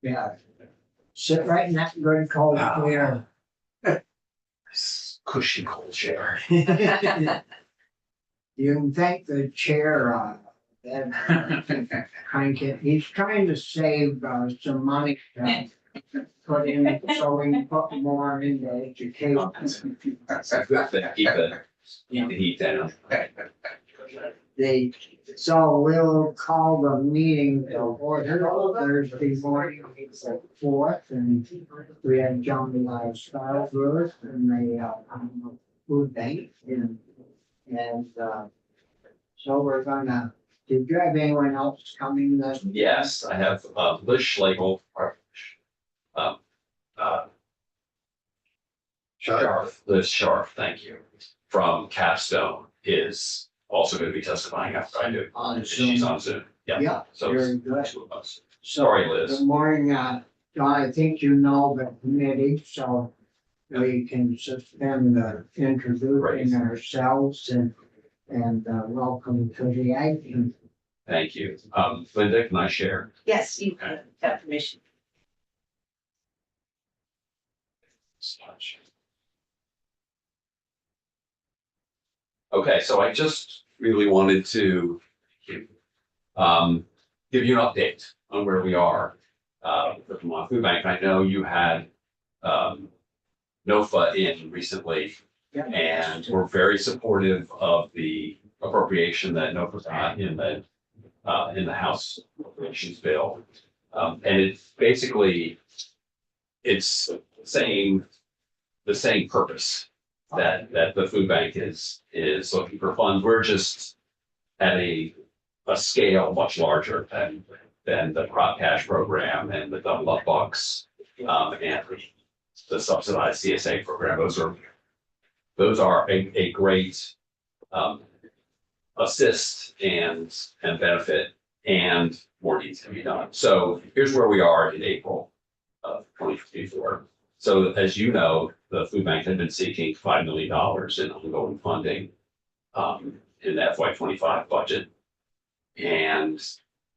Yeah. Sit right in that good cold chair. Cushy cold chair. You can thank the chair, he's trying to save, some money. Put in, so we can put more into education. Keep the heat down. So we'll call the meeting to order Thursday morning, April 4th, and we have John Scarborough and the food bank, and so we're gonna. Did you have anyone else coming this? Yes, I have Liz Schlegel, Liz Scharf, thank you, from Capstone is also going to be testifying after I do. On Zoom. She's on Zoom. Yeah. Yeah, So very it's good. two of us. Sorry, Liz. Good morning, John, I think you know the committee, so we can suspend the introducing ourselves and welcome to the action. Thank you. Linda, can I share? Yes, you have permission. Okay, so I just really wanted to give you an update on where we are with the Vermont Food Bank. I know you had NOFA in recently, Yeah. and we're very supportive of the appropriation that NOFA got in the House Appropriations Bill. And it's basically, it's saying the same purpose that the food bank is looking for funds. We're just at a scale much larger than the crop cash program and the double up bucks and the subsidized CSA program. Those are a great assist and benefit, and more needs to be done. So here's where we are in April of 2024. So as you know, the food bank had been seeking $5 million in ongoing funding in the FY25 budget. And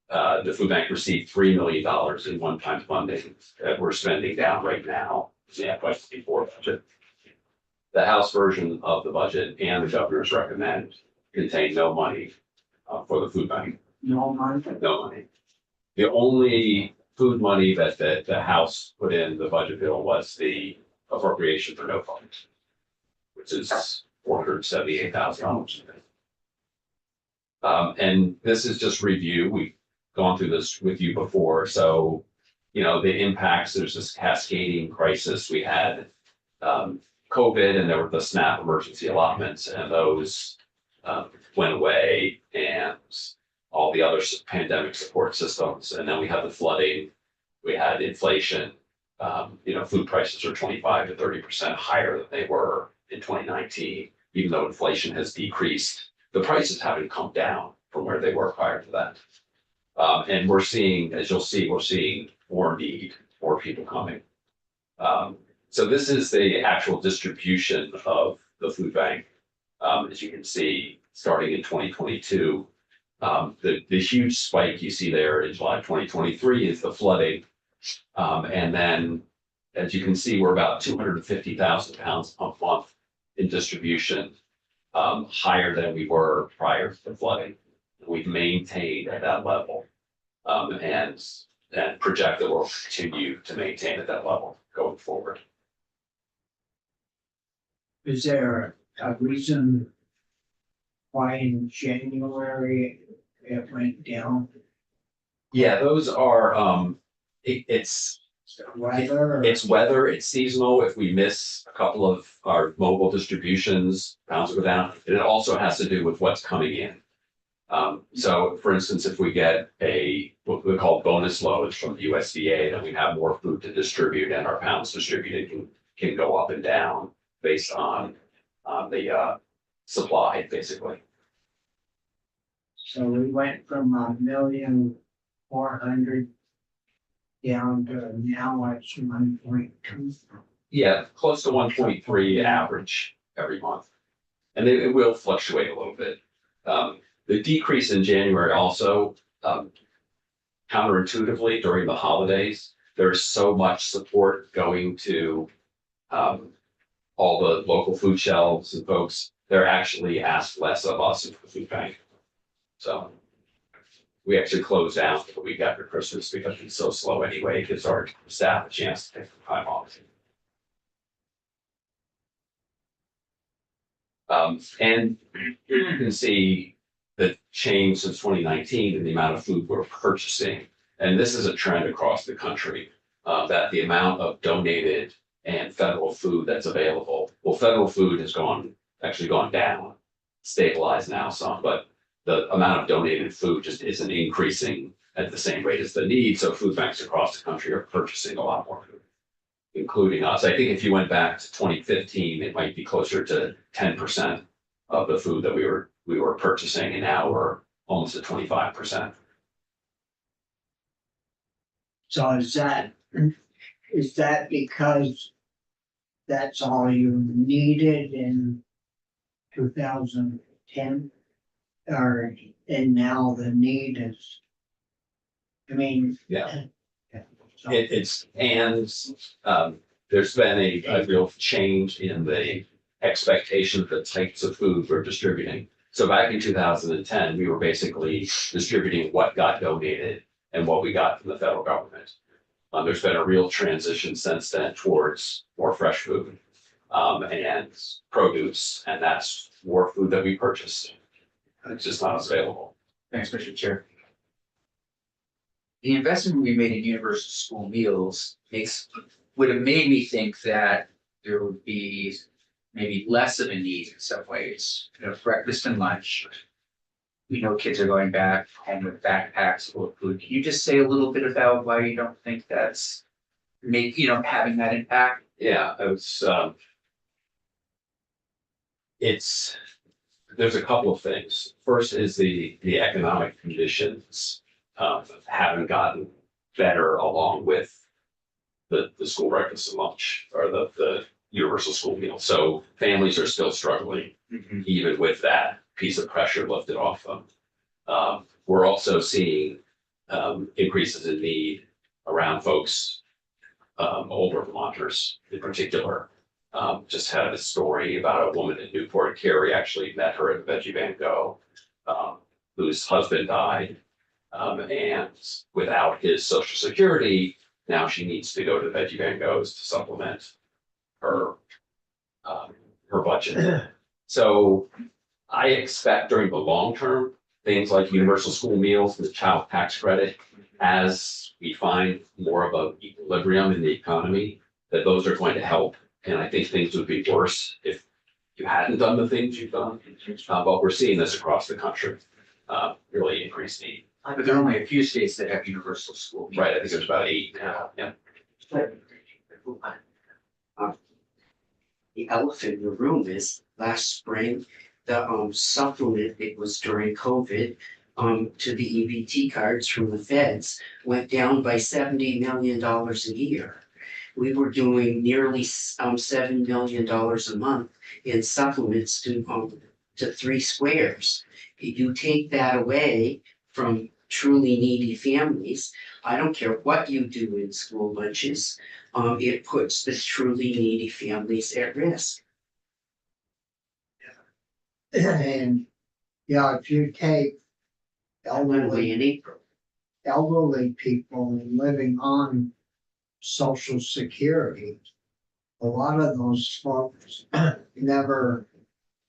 the food bank received $3 million in one-time funding that we're spending down right now in the FY24 budget. The House version of the budget and the governor's recommend contain no money for the food bank. No money. No money. The only food money that the House put in the budget bill was the appropriation for no funds, which is $478,000. And this is just review. We've gone through this with you before. So, you know, the impacts, there's this cascading crisis. We had COVID, and there were the SNAP emergency allotments, and those went away, and all the other pandemic support systems. And then we had the flooding, we had inflation. You know, food prices are 25 to 30% higher than they were in 2019, even though inflation has decreased. The prices haven't come down from where they were prior to that. And we're seeing, as you'll see, we're seeing more need, more people coming. So this is the actual distribution of the food bank. As you can see, starting in 2022, the huge spike you see there in July 2023 is the flooding. And then, as you can see, we're about 250,000 pounds a month in distribution, higher than we were prior to the flooding. We've maintained at that level, and project that we'll continue to maintain at that level going forward. Is there a reason why in January it went down? Yeah, those are, it's Weather? It's weather, it's seasonal. If we miss a couple of our mobile distributions, pounds will go down. And it also has to do with what's coming in. So for instance, if we get what we call bonus loads from the USDA, then we have more food to distribute, and our pounds distributed can go up and down based on the supply, basically. So we went from 1,400,000 down to now it's 1.2. Yeah, close to 1.3 average every month. And it will fluctuate a little bit. The decrease in January also, counterintuitively during the holidays, there's so much support going to all the local food shelves and folks. They're actually asked less of us at the food bank. So we actually closed down the week after Christmas because it's so slow anyway. It gives our staff a chance to take some time off. And you can see the change since 2019 in the amount of food we're purchasing. And this is a trend across the country, that the amount of donated and federal food that's available. Well, federal food has actually gone down, stabilized now some, but the amount of donated food just isn't increasing at the same rate as the need. So food banks across the country are purchasing a lot more food, including us. I think if you went back to 2015, it might be closer to 10% of the food that we were purchasing, and now we're almost at 25%. So is that because that's all you needed in 2010? Or, and now the need is, I mean. Yeah. So- There's been a real change in the expectation of the types of food we're distributing. So back in 2010, we were basically distributing what got donated and what we got from the federal government. There's been a real transition since then towards more fresh food and produce, and that's more food that we purchase. It's just not as available. Thanks, Mr. Chair. The investment we made in universal school meals would have made me think that there would be maybe less of a need in some ways, breakfast and lunch. We know kids are going back home with backpacks full of food. Can you just say a little bit about why you don't think that's having that impact? Yeah, there's a couple of things. First is the economic conditions haven't gotten better along with the school breakfast and lunch, or the universal school meal. So families are still struggling, even with that piece of pressure lifted off them. We're also seeing increases in need around folks, older Vermonters in particular. Just had a story about a woman in Newport. Carrie actually met her at Veggie Van Gogh, whose husband died. And without his Social Security, now she needs to go to Veggie Van Gogh's to supplement her budget. So I expect during the long term, things like universal school meals and the child tax credit, as we find more of an equilibrium in the economy, that those are going to help. And I think things would be worse if you hadn't done the things you've done. But we're seeing this across the country, really increased need. But there are only a few states that have universal school meals. Right, I think there's about 8 now. Yeah. The elephant in the room is last spring, the supplement, it was during COVID, to the EBT cards from the feds went down by $70 million a year. We were doing nearly $7 million a month in supplements to 3 squares. You take that away from truly needy families, I don't care what you do in school lunches, it puts the truly needy families at risk. And, if you take Elderly in April. elderly people living on Social Security, a lot of those folks never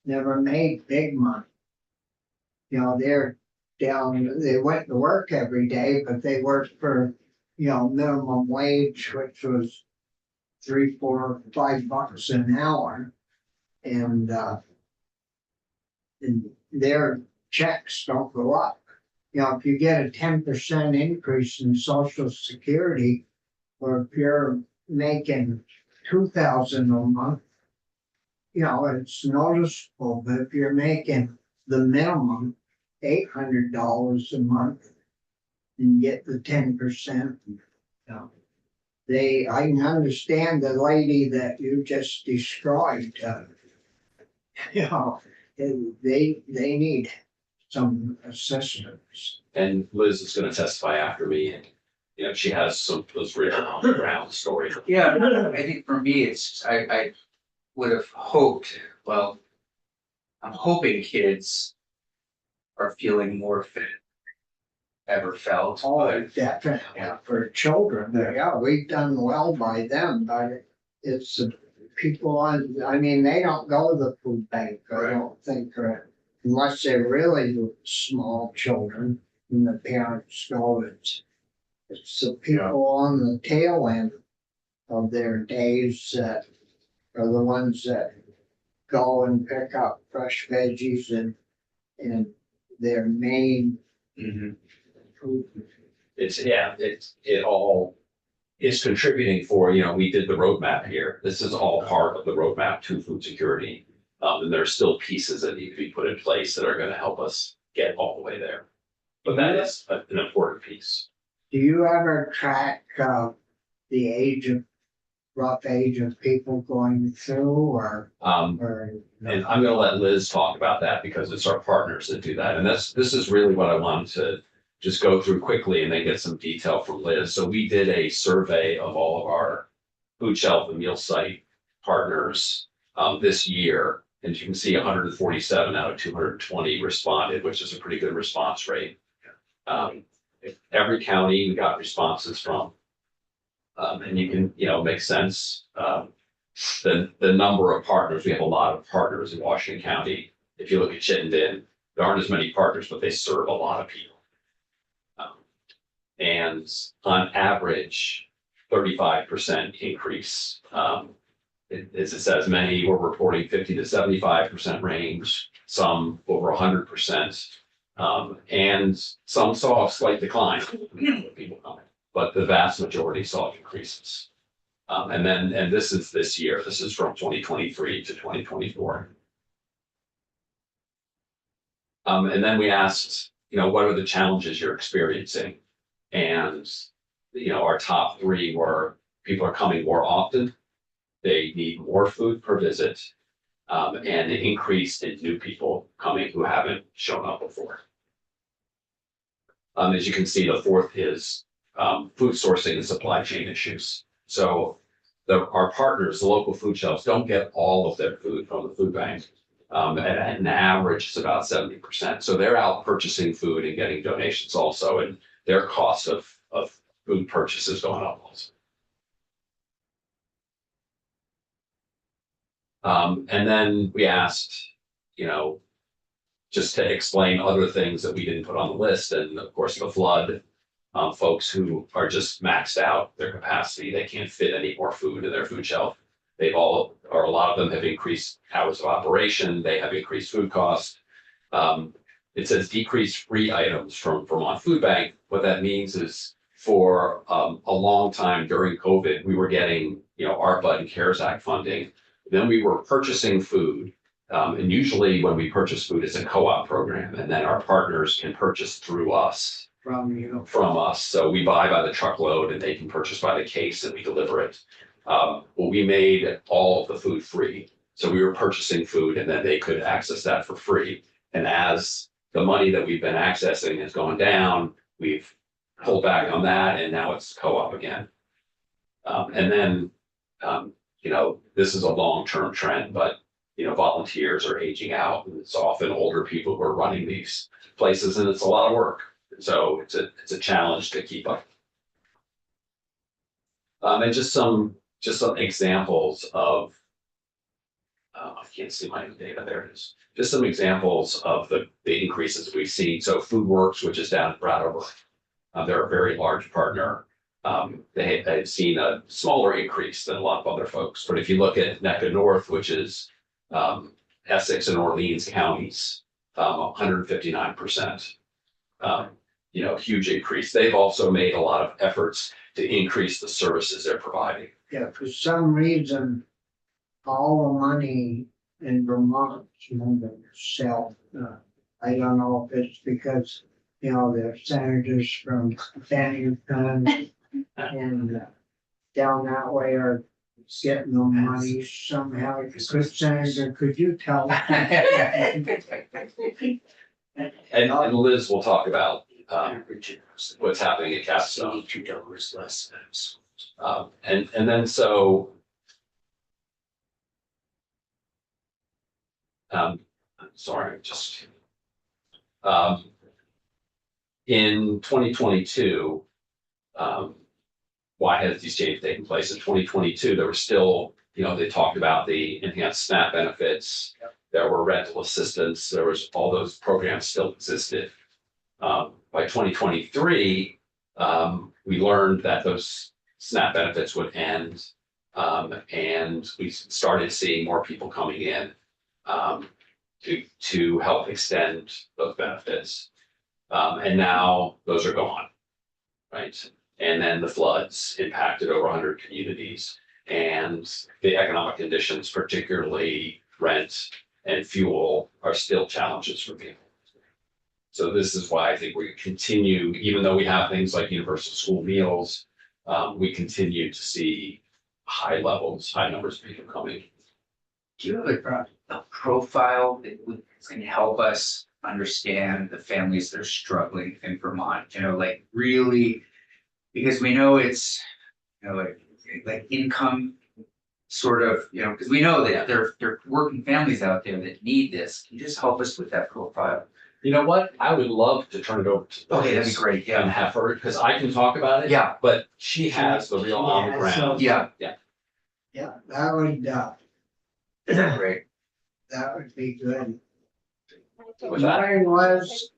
made big money. They're down, they went to work every day, but they worked for, minimum wage, which was $3, $4, $5 an hour. And their checks don't go up. If you get a 10% increase in Social Security, or if you're making $2,000 a month, it's noticeable. But if you're making the minimum $800 a month and get the 10%, I can understand the lady that you just described. They need some assistance. And Liz is going to testify after me. you know, she has some, those real on the ground stories. Yeah, I think for me, it's, I would have hoped, well, I'm hoping kids are feeling more fit ever felt. Oh, definitely, for children, yeah, we've done well by them, but it's the people on, I mean, they don't go to the food bank, I Right. don't think, unless they're really small children, and the parents go, it's the people on the tail end of their days that are the ones that go and pick up fresh veggies and their main Mhm. food. It all is contributing for, you know, we did the roadmap here. This is all part of the roadmap to food security. And there's still pieces that need to be put in place that are gonna help us get all the way there. But that is an important piece. Do you ever track, the rough age of people going through or? And I'm gonna let Liz talk about that because it's our partners that do that. And this is really what I wanted to just go through quickly and then get some detail from Liz. So we did a survey of all of our food shelf and meal site partners this year. And you can see 147 out of 220 responded, which is a pretty good response rate. Every county we got responses from. And you can, you know, make sense. The number of partners, we have a lot of partners in Washington County. If you look at Chittenden, there aren't as many partners, but they serve a lot of people. And on average, 35% increase. As it says, many were reporting 50 to 75% range, some over 100%. And some saw a slight decline in people coming, but the vast majority saw increases. And this is this year, this is from 2023 to 2024. And then we asked, you know, what are the challenges you're experiencing? And, you know, our top three were people are coming more often. They need more food per visit, and an increase in new people coming who haven't shown up before. As you can see, the fourth is food sourcing and supply chain issues. So our partners, the local food shelves, don't get all of their food from the food bank. At an average, it's about 70%. So they're out purchasing food and getting donations also, and their cost of food purchases going up also. And then we asked, you know, just to explain other things that we didn't put on the list, and of course the flood, folks who are just maxed out their capacity, they can't fit any more food in their food shelf. They've all, or a lot of them have increased hours of operation, they have increased food costs. It says decrease free items from Vermont Food Bank. What that means is for a long time during COVID, we were getting, you know, ARPA and CARES Act funding. Then we were purchasing food. And usually when we purchase food, it's a co-op program, and then our partners can purchase through us. From us. So we buy by the truckload and they can purchase by the case and we deliver it. Well, we made all of the food free. So we were purchasing food and then they could access that for free. And as the money that we've been accessing has gone down, we've pulled back on that and now it's co-op again. And then, you know, this is a long-term trend, but, you know, volunteers are aging out and it's often older people who are running these places and it's a lot of work. So it's a challenge to keep up. And just some examples of, I can't see my data, there it is. Just some examples of the increases we've seen. So FoodWorks, which is down in Brattleboro, they're a very large partner. They've seen a smaller increase than a lot of other folks. But if you look at NECA North, which is Essex and Orleans counties, 159%. You know, huge increase. They've also made a lot of efforts to increase the services they're providing. Yeah, for some reason, all the money in Vermont is moving south. I don't know if it's because, you know, the senators from Bennington and down that way are getting the money somehow. Could Senator, could you tell? And Liz will talk about Average. what's happening at Capstone. $82 less. And then so. Sorry, just. In 2022. Why has these changes taken place? In 2022, there were still, they talked about the enhanced SNAP benefits. There were rental assistance, there was, all those programs still existed. By 2023, we learned that those SNAP benefits would end. And we started seeing more people coming in to help extend those benefits. And now those are gone, right? And then the floods impacted over 100 communities, and the economic conditions, particularly rent and fuel, are still challenges for people. So this is why I think we continue, even though we have things like universal school meals, we continue to see high numbers of people coming. Do you have a profile that can help us understand the families that are struggling in Vermont? Like really, because we know it's, like income sort of, because we know that there are working families out there that need this. Can you just help us with that profile? You know what? I would love to turn it over to. Okay, that'd be great, yeah. And have her, because I can talk about it. Yeah. But she has the real on the ground. Yeah. Yeah, that would, Great. that would be good. With that. Mine was,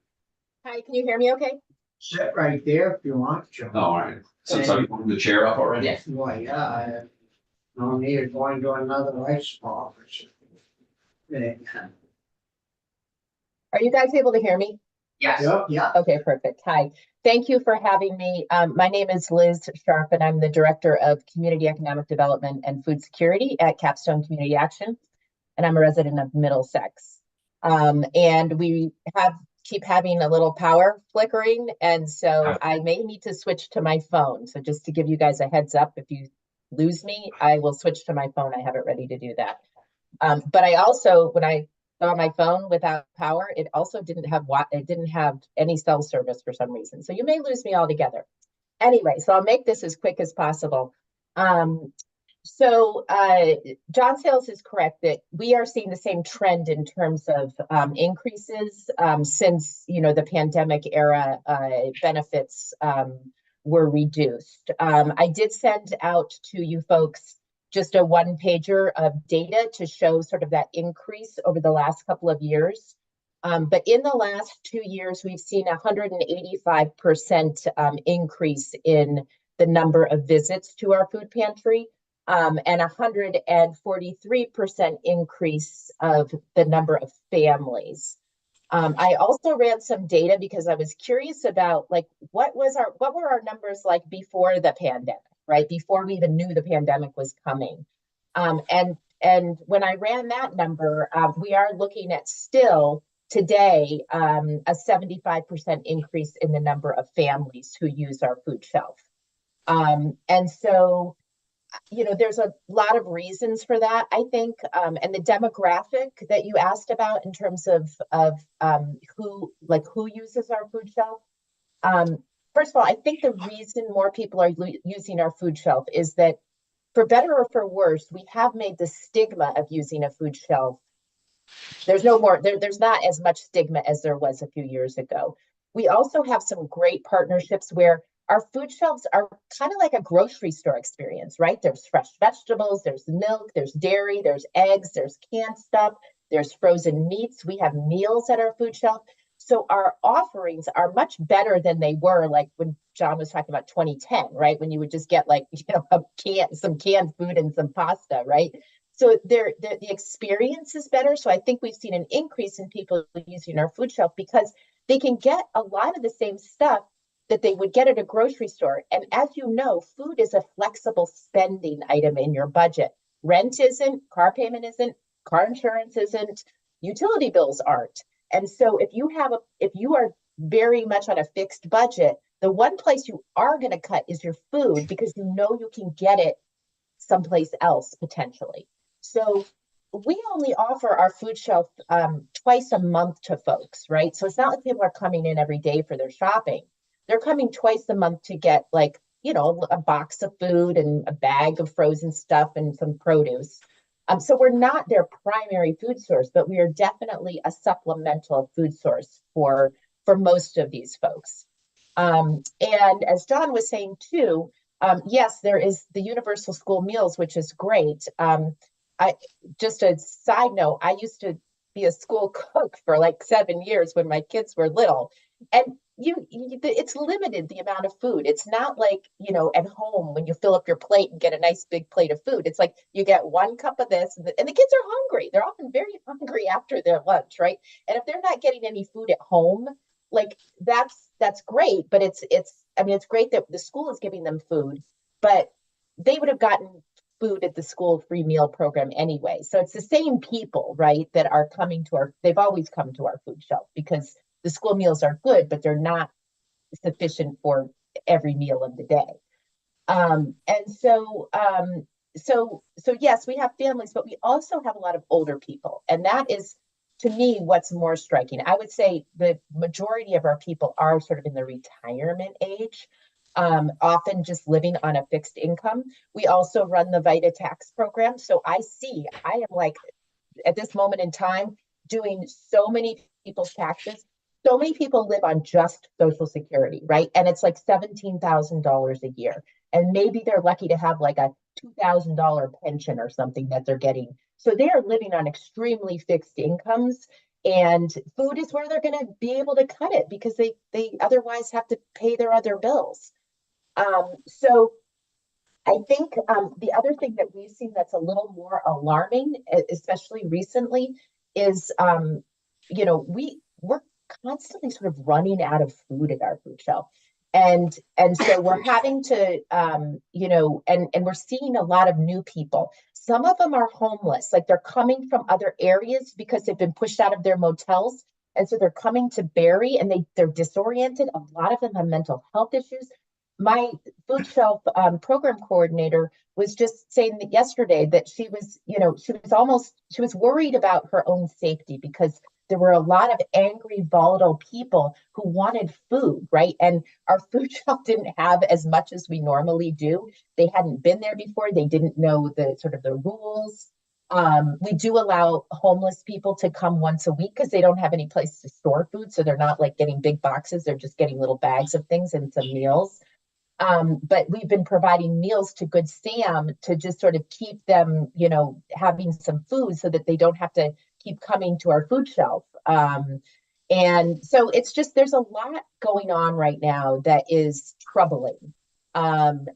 Hi, can you hear me okay? sit right there if you want to. Oh, all right. Since I moved the chair up already. Yes. Well, yeah, I no need of going to another life spa or something. Are you guys able to hear me? Yes. Yep, yeah. Okay, perfect. Hi. Thank you for having me. My name is Liz Sharp, and I'm the Director of Community Economic Development and Food Security at Capstone Community Action, and I'm a resident of Middlesex. And we keep having a little power flickering, and so I may need to switch to my phone. So just to give you guys a heads up, if you lose me, I will switch to my phone. I have it ready to do that. But I also, when I saw my phone without power, it also didn't have any cell service for some reason. So you may lose me altogether. Anyway, so I'll make this as quick as possible. John Sales is correct that we are seeing the same trend in terms of increases since the pandemic era benefits were reduced. I did send out to you folks just a one-pager of data to show sort of that increase over the last couple of years. But in the last 2 years, we've seen 185% increase in the number of visits to our food pantry, and 143% increase of the number of families. I also ran some data because I was curious about what were our numbers like before the pandemic, right? Before we even knew the pandemic was coming. And when I ran that number, we are looking at still today a 75% increase in the number of families who use our food shelf. And so, there's a lot of reasons for that, I think. And the demographic that you asked about in terms of who uses our food shelf. First of all, I think the reason more people are using our food shelf is that, for better or for worse, we have made the stigma of using a food shelf. There's not as much stigma as there was a few years ago. We also have some great partnerships where our food shelves are kind of like a grocery store experience, right? There's fresh vegetables, there's milk, there's dairy, there's eggs, there's canned stuff, there's frozen meats. We have meals at our food shelf. So our offerings are much better than they were like when John was talking about 2010, right? When you would just get some canned food and some pasta, right? So the experience is better. So I think we've seen an increase in people using our food shelf because they can get a lot of the same stuff that they would get at a grocery store. And as you know, food is a flexible spending item in your budget. Rent isn't, car payment isn't, car insurance isn't, utility bills aren't. And so if you are very much on a fixed budget, the one place you are going to cut is your food because you can get it someplace else potentially. So we only offer our food shelf twice a month to folks, right? So it's not like people are coming in every day for their shopping. they're coming twice a month to get like, a box of food and a bag of frozen stuff and some produce. So we're not their primary food source, but we are definitely a supplemental food source for most of these folks. And as John was saying too, yes, there is the universal school meals, which is great. I just a side note, I used to be a school cook for like 7 years when my kids were little, and it's limited the amount of food. It's not like, at home when you fill up your plate and get a nice big plate of food. It's like you get 1 cup of this, and the kids are hungry. They're often very hungry after their lunch, right? And if they're not getting any food at home, like that's great, but it's great that the school is giving them food, but they would have gotten food at the school free meal program anyway. So it's the same people, right, that are coming to they've always come to our food shelf because the school meals are good, but they're not sufficient for every meal of the day. So yes, we have families, but we also have a lot of older people. And that is, to me, what's more striking. I would say the majority of our people are sort of in the retirement age, often just living on a fixed income. We also run the Vita tax program. So I am like, at this moment in time, doing so many people's taxes. So many people live on just Social Security, right? And it's like $17,000 a year. And maybe they're lucky to have like a $2,000 pension or something that they're getting. So they are living on extremely fixed incomes, and food is where they're going to be able to cut it because they otherwise have to pay their other bills. So I think the other thing that we've seen that's a little more alarming, especially recently, is we're constantly sort of running out of food at our food shelf. And so we're having to, and we're seeing a lot of new people. Some of them are homeless, like they're coming from other areas because they've been pushed out of their motels. And so they're coming to Barre and they're disoriented. A lot of them have mental health issues. My food shelf program coordinator was just saying that yesterday that she was worried about her own safety because there were a lot of angry, volatile people who wanted food, right? And our food shelf didn't have as much as we normally do. They hadn't been there before. They didn't know the sort of the rules. We do allow homeless people to come once a week because they don't have any place to store food. So they're not like getting big boxes. They're just getting little bags of things and some meals. But we've been providing meals to Good Sam to just sort of keep them, having some food so that they don't have to keep coming to our food shelf. And so it's just, there's a lot going on right now that is troubling. And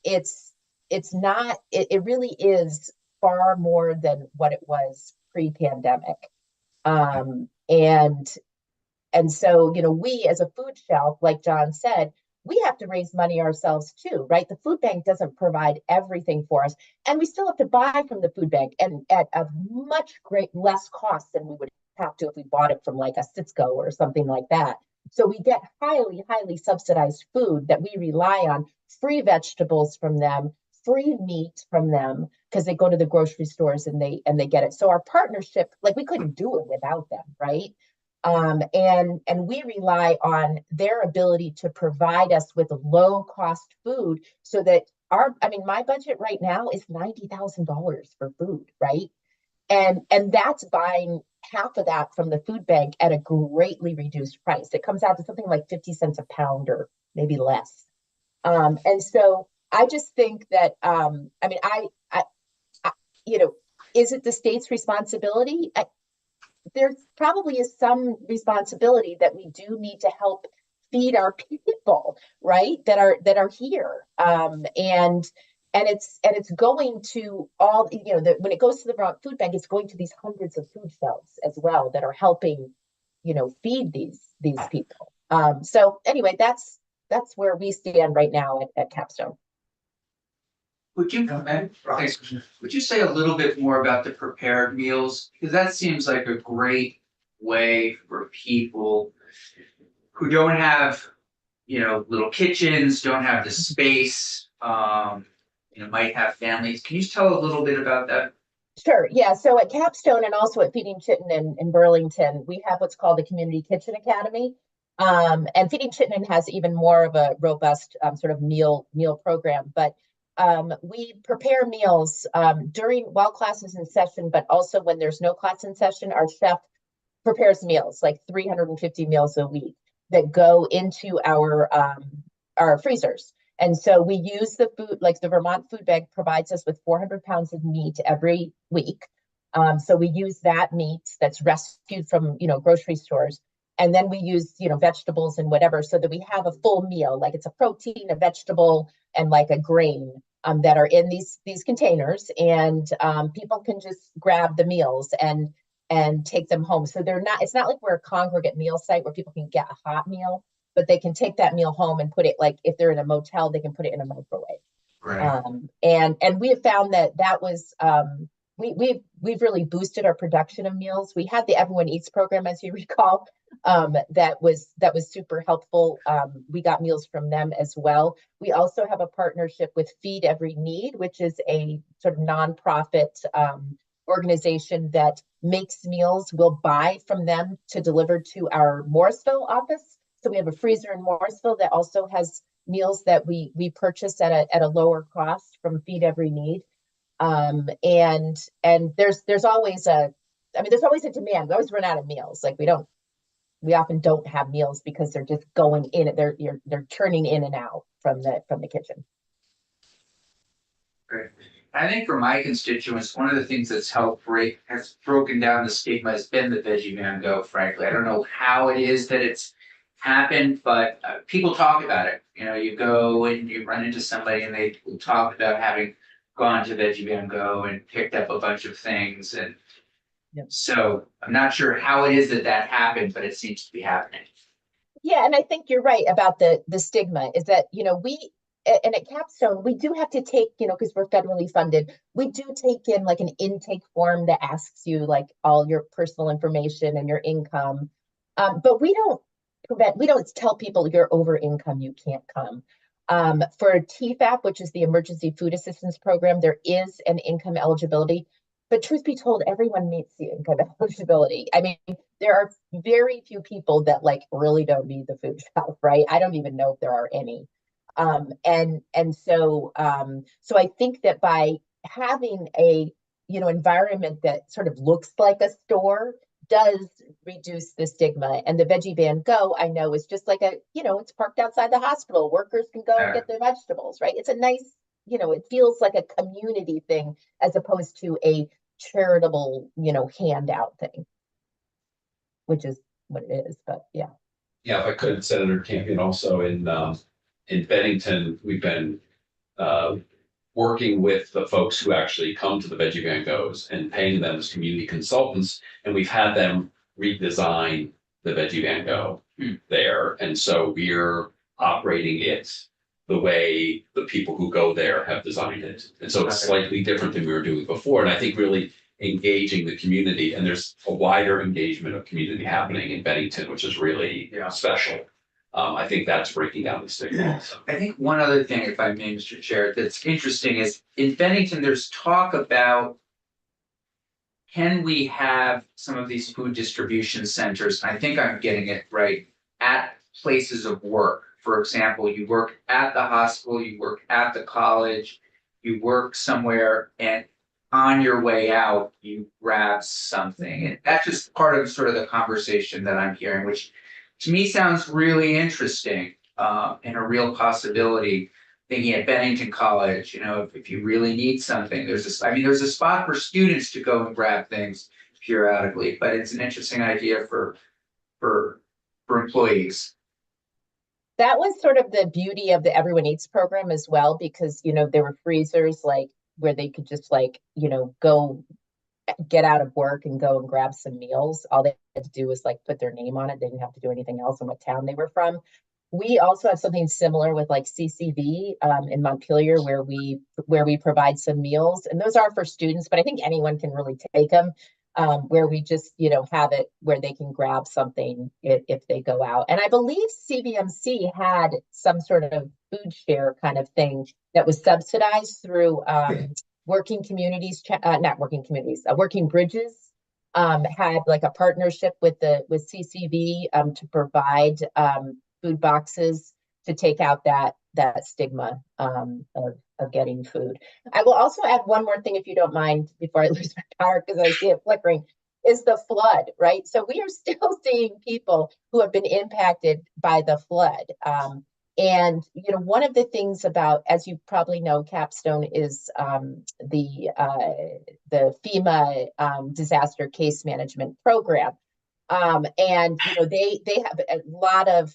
it's not, it really is far more than what it was pre-pandemic. And so, we as a food shelf, like John said, we have to raise money ourselves too, right? The food bank doesn't provide everything for us. And we still have to buy from the food bank and at a much less cost than we would have to if we bought it from like a Sysco or something like that. So we get highly, highly subsidized food that we rely on, free vegetables from them, free meat from them, because they go to the grocery stores and they get it. So our partnership, like we couldn't do it without them, right? And we rely on their ability to provide us with low cost food so that my budget right now is $90,000 for food, right? And that's buying half of that from the food bank at a greatly reduced price. It comes out to something like 50 cents a pound or maybe less. And so I just think that, is it the state's responsibility? There probably is some responsibility that we do need to help feed our people, right? That are here. And it's going to all, when it goes to the Vermont Food Bank, it's going to these hundreds of food shelves as well that are helping, feed these people. So anyway, that's where we stand right now at Capstone. Would you say a little bit more about the prepared meals? Because that seems like a great way for people who don't have, little kitchens, don't have the space, might have families. Can you tell a little bit about that? Sure. Yeah. So at Capstone and also at Feeding Chittenden in Burlington, we have what's called the Community Kitchen Academy. And Feeding Chittenden has even more of a robust sort of meal program. But we prepare meals while class is in session, but also when there's no class in session, our chef prepares meals, like 350 meals a week that go into our freezers. And so we use the food, like the Vermont Food Bank provides us with 400 pounds of meat every week. So we use that meat that's rescued from, grocery stores. And then we use, vegetables and whatever, so that we have a full meal, like it's a protein, a vegetable, and like a grain that are in these containers. And people can just grab the meals and take them home. So it's not like we're a congregate meal site where people can get a hot meal, but they can take that meal home and put it, like if they're in a motel, they can put it in a microwave. Right. And we have found that was we've really boosted our production of meals. We had the Everyone Eats program, as you recall, that was super helpful. We got meals from them as well. We also have a partnership with Feed Every Need, which is a sort of nonprofit organization that makes meals. We'll buy from them to deliver to our Morrisville office. So we have a freezer in Morrisville that also has meals that we purchase at a lower cost from Feed Every Need. And there's always a demand. We always run out of meals. Like we often don't have meals because they're just going in. They're turning in and out from the kitchen. Great. I think for my constituents, one of the things that's has broken down the stigma has been the Veggie Van Go, frankly. I don't know how it is that it's happened, but people talk about it. You go and you run into somebody and they talk about having gone to Veggie Van Go and picked up a bunch of things. And so I'm not sure how it is that happened, but it seems to be happening. Yeah, and I think you're right about the stigma is that, and at Capstone, we do have to take, because we're federally funded, we do take in like an intake form that asks you like all your personal information and your income. But we don't tell people you're over income, you can't come. For TFAP, which is the Emergency Food Assistance Program, there is an income eligibility. But truth be told, everyone meets the income eligibility. I mean, there are very few people that like really don't need the food shelf, right? I don't even know if there are any. So I think that by having a environment that sort of looks like a store does reduce the stigma. And the Veggie Van Go, I know, is just like it's parked outside the hospital. Workers can go and get their vegetables, right? It's a nice, it feels like a community thing as opposed to a charitable, handout thing, which is what it is. But yeah. Yeah, if I could, Senator Campion, also in Bennington, we've been working with the folks who actually come to the Veggie Van Goes and paying them as community consultants, and we've had them redesign the Veggie Van Go there, and so we're operating it the way the people who go there have designed it, and so it's slightly different than we were doing before, and I think really engaging the community, and there's a wider engagement of community happening in Bennington, which is really special. I think that's breaking down the stigma. So. I think one other thing, if I may, Mr. Chair, that's interesting is in Bennington, there's talk about can we have some of these food distribution centers, and I think I'm getting it right, at places of work. For example, you work at the hospital, you work at the college, you work somewhere, and on your way out, you grab something. And that's just part of sort of the conversation that I'm hearing, which to me sounds really interesting and a real possibility. Thinking at Bennington College, if you really need something, there's a spot for students to go and grab things periodically, but it's an interesting idea for employees. That was sort of the beauty of the Everyone Eats program as well, because there were freezers like where they could just go get out of work and go and grab some meals. All they had to do was put their name on it. They didn't have to do anything else and what town they were from. We also have something similar with CCV in Montpelier where we provide some meals, and those are for students, but I think anyone can really take them, where we just have it where they can grab something if they go out. And I believe CVMC had some sort of food share kind of thing that was subsidized through Working Bridges had like a partnership with CCV to provide food boxes to take out that stigma of getting food. I will also add one more thing, if you don't mind, before I lose my power, because I see it flickering, is the flood, right? So we are still seeing people who have been impacted by the flood. And you know, one of the things about, as you probably know, Capstone is the FEMA disaster case management program. And you know, they have a lot of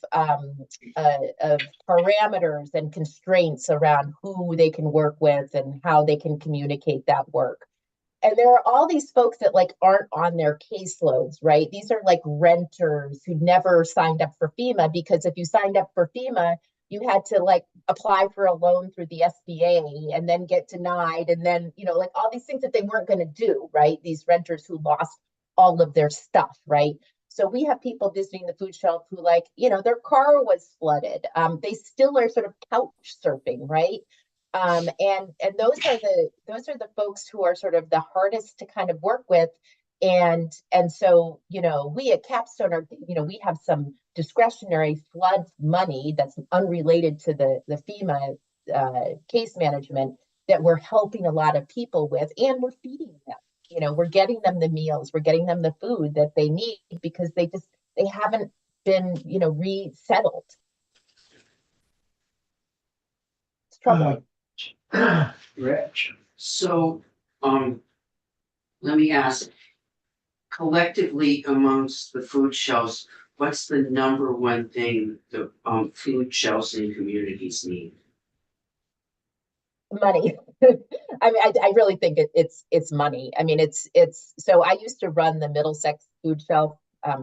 parameters and constraints around who they can work with and how they can communicate that work. And there are all these folks that like aren't on their caseloads, right? These are like renters who never signed up for FEMA, because if you signed up for FEMA, you had to like apply for a loan through the SBA and then get denied. And then, you know, like all these things that they weren't going to do, right? These renters who lost all of their stuff, right? So we have people visiting the food shelf who, like, you know, their car was flooded. They still are sort of couch surfing, right? And those are the folks who are sort of the hardest to kind of work with. And so, you know, we at Capstone are, you know, we have some discretionary flood money that's unrelated to the FEMA case management that we're helping a lot of people with, and we're feeding them. You know, we're getting them the meals, we're getting them the food that they need, because they haven't been, you know, resettled. It's troubling. Rich, So, let me ask, collectively amongst the food shelves, what's the number one thing the, food shelves in communities need? Money. I mean, I really think it's money. I mean, it's so I used to run the Middlesex food shelf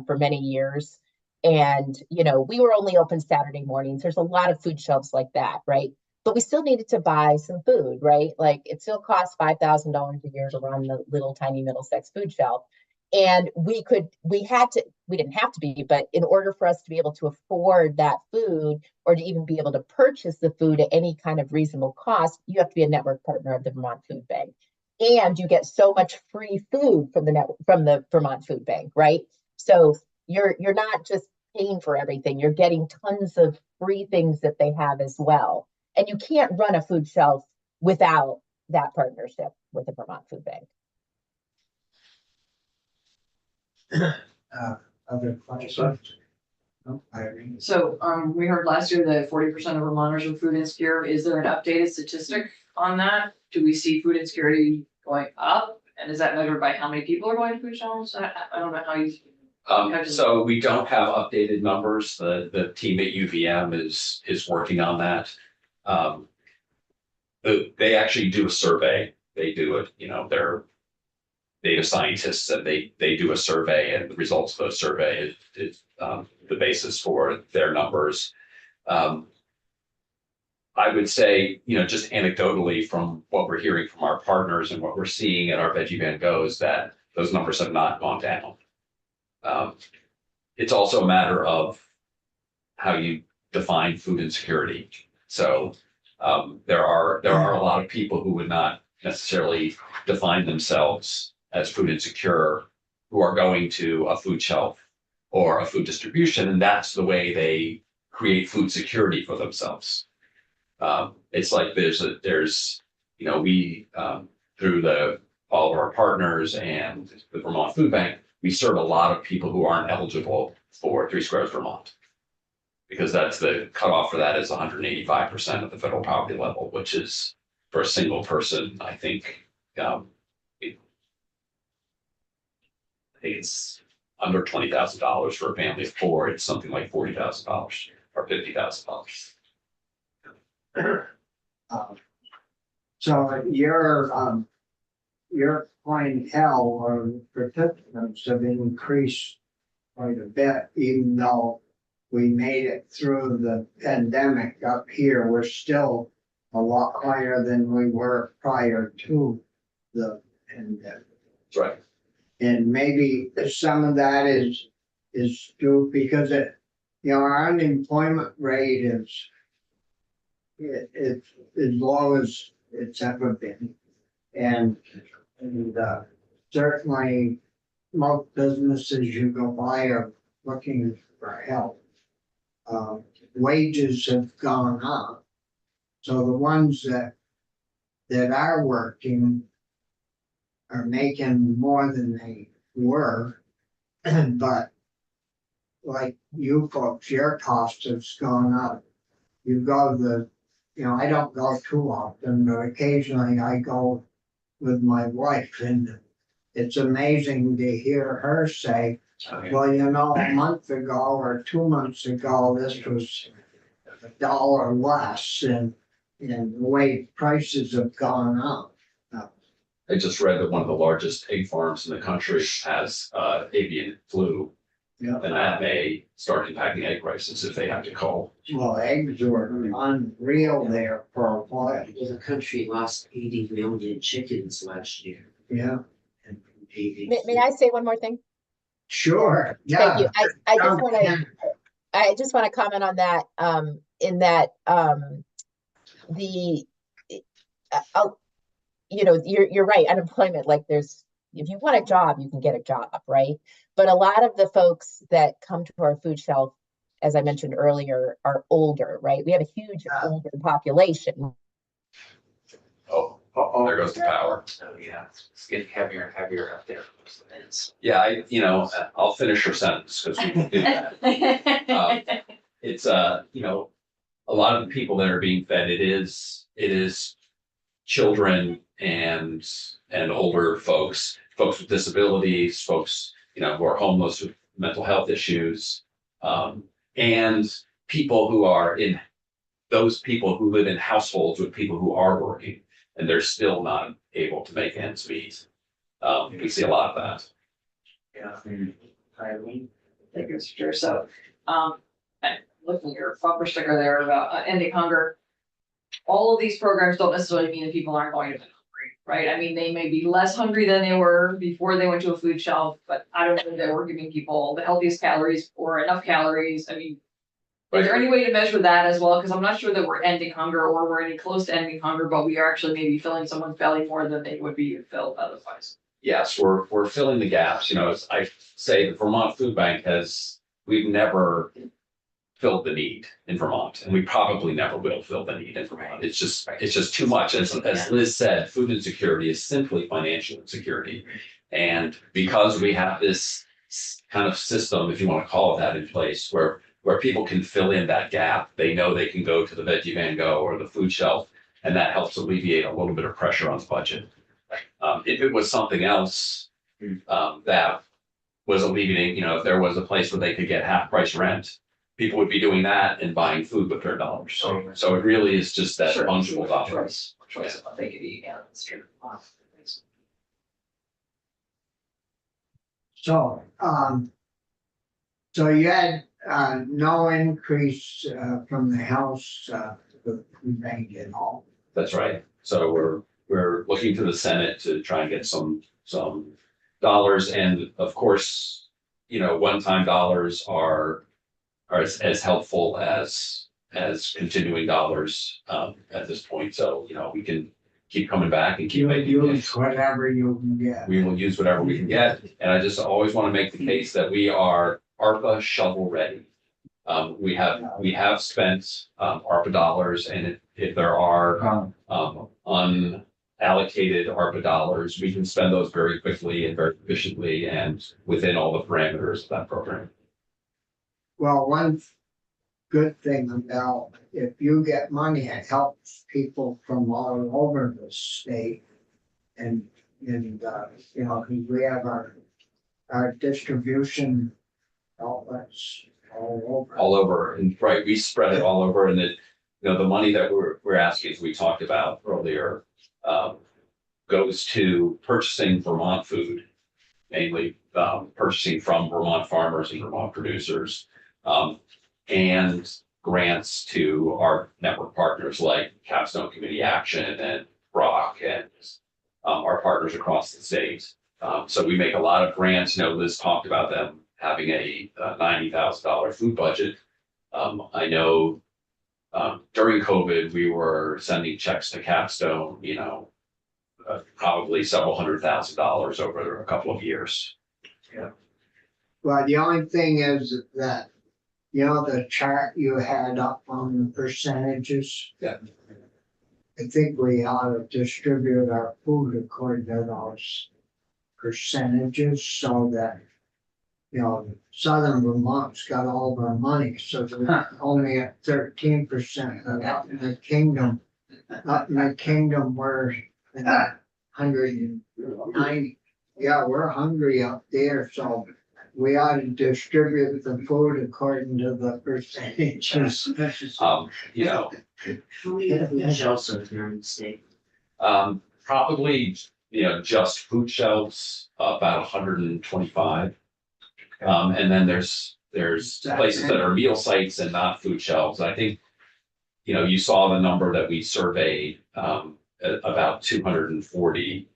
for many years. And, you know, we were only open Saturday mornings. There's a lot of food shelves like that, right? But we still needed to buy some food, right? Like it still costs $5,000 a year to run the little tiny Middlesex food shelf. And we didn't have to be, but in order for us to be able to afford that food, or to even be able to purchase the food at any kind of reasonable cost, you have to be a network partner of the Vermont Food Bank. And you get so much free food from the Vermont Food Bank, right? So you're not just paying for everything, you're getting tons of free things that they have as well. And you can't run a food shelf without that partnership with the Vermont Food Bank. other questions? No, Irene? So, we heard last year that 40% of Vermonters are food insecure. Is there an updated statistic on that? Do we see food insecurity going up? And is that measured by how many people are going to food shelves? I don't know how you. So we don't have updated numbers. The team at UVM is working on that. They actually do a survey. They do it, you know, they're data scientists, and they do a survey, and the results of those survey is the basis for their numbers. I would say, you know, just anecdotally from what we're hearing from our partners and what we're seeing at our Veggie Van Goes, that those numbers have not gone down. It's also a matter of how you define food insecurity. So there are a lot of people who would not necessarily define themselves as food insecure, who are going to a food shelf or a food distribution, and that's the way they create food security for themselves. It's like there's you know, we through all of our partners and the Vermont Food Bank, we serve a lot of people who aren't eligible for 3 Squares Vermont, because that's the cutoff for that is 185% of the federal poverty level, which is for a single person, I think it's under $20,000. For a family of 4. It's something like $40,000 or $50,000. So your clientele or participants have increased quite a bit, even though we made it through the pandemic up here. We're still a lot higher than we were prior to the pandemic. That's right. And maybe some of that is due because our unemployment rate is it's as low as it's ever been. And certainly most businesses you go by are looking for help. Wages have gone up. So the ones that are working are making more than they were. But like you folks, your cost has gone up. You go I don't go too often, but occasionally I go with my wife, and it's amazing to hear her say, well, a month ago or 2 months ago, this was $1 less, and the way prices have gone up. I just read that one of the largest egg farms in the country has avian flu. Yeah. And that may start impacting egg prices if they have to call. Well, eggs were unreal there for a while. The country lost 80 million chickens last year. Yeah, And avian May I say one more thing? sure, Thank you. yeah. I just want to comment on that, in that, you're right, unemployment, like if you want a job, you can get a job, right? But a lot of the folks that come to our food shelf, as I mentioned earlier, are older, right? We have a huge older population. There goes the power. So, yeah, it's getting heavier and heavier up there. Yeah, I'll finish your sentence because we can do that. It's a lot of the people that are being fed, it is children and older folks with disabilities, folks, who are homeless with mental health issues, and people who are those people who live in households with people who are working and they're still not able to make ends meet. We see a lot of that. Yeah. Thank you, Mr. Chair. So, and looking at your bumper sticker there about ending hunger. All of these programs don't necessarily mean that people aren't going to be hungry, right? I mean, they may be less hungry than they were before they went to a food shelf, but I don't think that we're giving people the healthiest calories or enough calories. I mean, is there any way to measure that as well? Because I'm not sure that we're ending hunger or we're any close to ending hunger, but we are actually maybe filling someone's belly more than they would be filled otherwise. Yes, we're filling the gaps. As I say, the Vermont Food Bank we've never filled the need in Vermont, and we probably never will fill the need in Vermont. It's just too much. As Liz said, food insecurity is simply financial insecurity. And because we have this kind of system, if you want to call it that, in place where people can fill in that gap, they know they can go to the Veggie Van Go or the food shelf, and that helps alleviate a little bit of pressure on the budget. If it was something else that was alleviating, if there was a place where they could get half price rent, people would be doing that and buying food with their dollars. So it really is just that Sure. fungible dollar. Choice of what they could eat, yeah, that's true. So you had no increase from the House, the food bank at all. That's right. So we're looking to the Senate to try and get some dollars, and of course, one-time dollars are as helpful as continuing dollars at this point. So we can keep coming back and keep You making use whatever you can get. we will use whatever we can get. And I just always want to make the case that we are ARPA shovel ready. We have spent ARPA dollars, and if there are unallocated ARPA dollars, we can spend those very quickly and very efficiently and within all the parameters of that program. Well, one good thing about if you get money, it helps people from all over the state. And because we have our distribution outlets all over. And right, we spread it all over, and the money that we're asking, as we talked about earlier, goes to purchasing Vermont food, mainly purchasing from Vermont farmers and Vermont producers, and grants to our network partners like Capstone Community Action and Brock and our partners across the state. So we make a lot of grants. Liz talked about them having a $90,000 food budget. I know during COVID, we were sending checks to Capstone, probably several $100,000 over a couple of years. Well, the only thing is that, you know, the chart you had up on the percentages. Yeah. I think we ought to distribute our food according to those percentages so that, you know, Southern Vermont's got all their money, so they're only at 13%. And up in the kingdom, we're at 190. Yeah, we're hungry up there, so we ought to distribute the food according to the percentages. You know, How many food shelves are there in the state? probably, you know, just food shelves, about 125. And then there's places that are meal sites and not food shelves. I think, you know, you saw the number that we surveyed, about 240.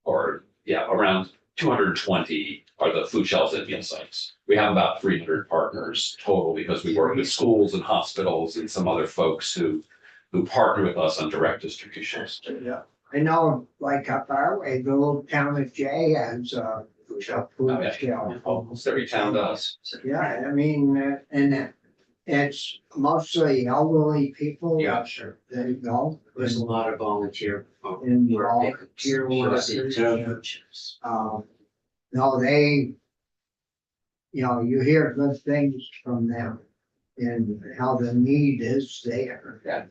Or yeah, around 220 are the food shelves and meal sites. We have about 300 partners total because we work with schools and hospitals and some other folks who partner with us on direct distributions. Yeah, I know, like up our way, the little town of Jay has a food Oh, yeah. shelf. Almost every town does. Yeah, I mean, and it's mostly elderly people. Yeah, sure. There you go. There's a lot of volunteer. And work. volunteer Shows it, workers. No, they, you know, you hear good things from them and how the need is there. Yeah.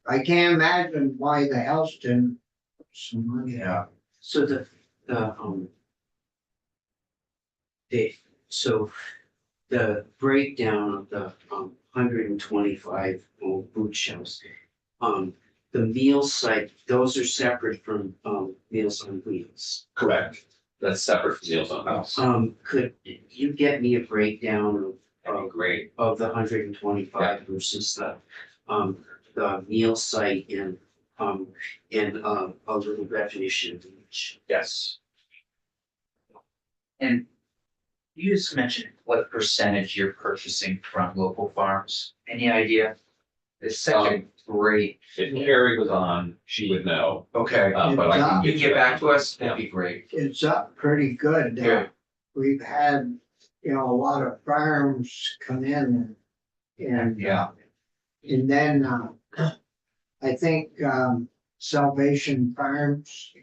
I can't imagine why the house didn't. Put some money. Yeah. So so the breakdown of the 125 food shelves. The meal site, those are separate from Meals on Wheels. Correct. That's separate from Meals on Wheels. Could you get me a breakdown Great. of the 125 versus the meal site and a little definition of each? Yes. And you just mentioned what percentage you're purchasing from local farms. Any idea? It's such a great. If Carrie was on, she would know. Okay. But I can You can get back to us, that'd be great. It's up pretty good. Good. We've had, you know, a lot of farms come in and. Yeah. And then, I think, Salvation Farms,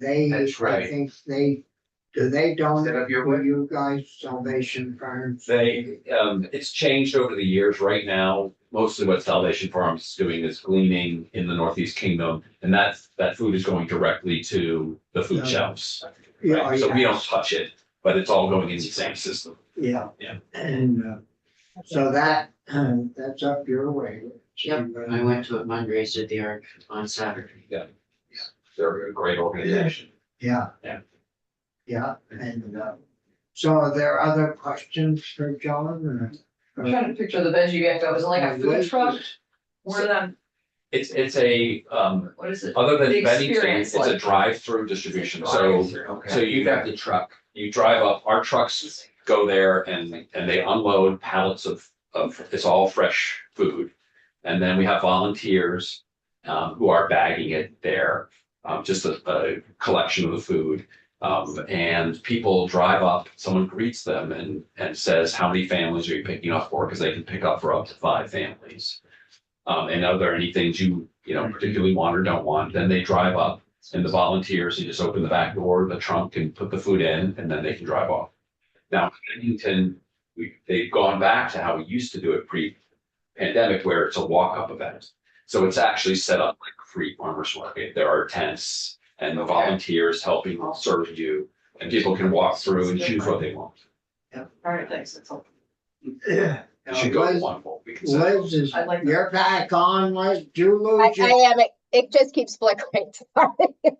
they, That's I right. think they donate Set up your for way. you guys, Salvation Farms? It's changed over the years. Right now, mostly what Salvation Farms is doing is gleaning in the Northeast Kingdom. And that food is going directly to the food Yeah. shelves. Yeah, Right? So we yeah. don't touch it, but it's all going in the same system. Yeah. Yeah. And, so that's up your way. Yep, I went to a fundraiser there on Saturday. They're a great organization. Yeah. Yeah. Yeah, and, so are there other questions for John or? I'm trying to picture the veggie gecko, is it like a food truck? Where then, It's a, what is it? other than The vending experience, station, it's a like- drive-through distribution. So Okay. you have the truck, you drive up, our trucks go there and they unload pallets of, it's all fresh food. And then we have volunteers, who are bagging it there, just a collection of the food. And people drive up, someone greets them and says, how many families are you picking up for? Because they can pick up for up to 5 families. And are there any things you know, particularly want or don't want? Then they drive up and the volunteers, you just open the back door, the trunk and put the food in and then they can drive off. Now, Bennington, they've gone back to how we used to do it pre-pandemic where it's a walk-up event. So it's actually set up like a free farmer's market. There are tents and the volunteers helping serve you and people can walk through and choose what they want. All right, thanks, that's all. Yeah. You should go to one whole week. Liz is, I'd like- you're back on, Liz, did you I lose your? am, it just keeps flickering, sorry.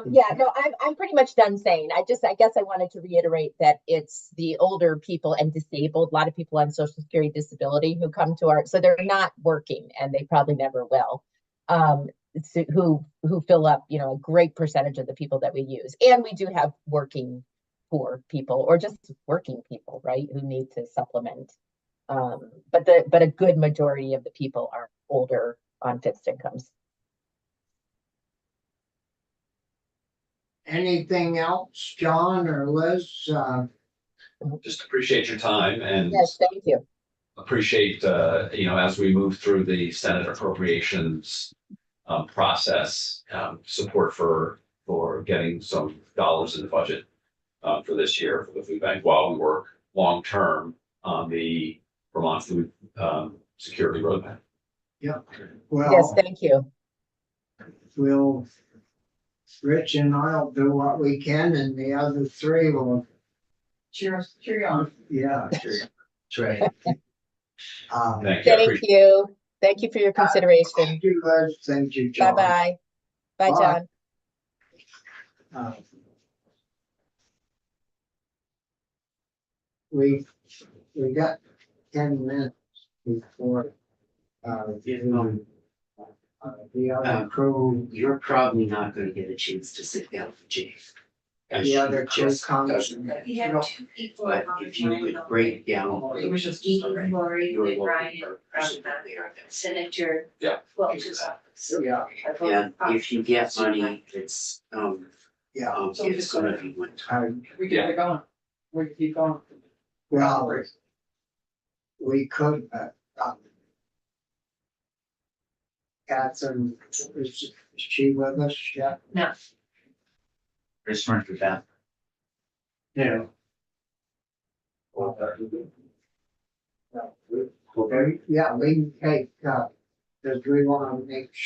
Yeah, no, I'm pretty much done saying. I guess I wanted to reiterate that it's the older people and disabled, a lot of people on social security disability who come to so they're not working and they probably never will. Who fill up, you know, a great percentage of the people that we use. And we do have working poor people or just working people, right, who need to supplement. But a good majority of the people are older on fixed incomes. anything else, John or Liz? Just appreciate your time and Yes, thank you. appreciate, as we move through the Senate appropriations process, support for getting some dollars in the budget for this year for the food bank while we work long-term on the Vermont food security roadmap. Yes, Well, thank you. we'll, Rich and I'll do what we can and the other three will, Cheers, cheer on. yeah. That's right. Thank you. I Thank appreciate- you. Thank you for your consideration. Thank you, Liz. Thank you, John. Bye-bye. Bye, Bye. John. Uh, We got 10 minutes before, the other crew, You're probably not gonna get a chance to sit down with Jay. the other crew Just comes. doesn't- We have two people. But if you would break down. It was just- Ethan, Lori, your and local Ryan person from there. Senator Yeah. Welch's office. Yeah, And if you get money, it's, yeah. it's gonna be one time. I- We can keep going. We can keep going. Well, we could, Catherine, is she with us yet? Just run through that. Yeah. Okay, yeah, we can take, does we wanna make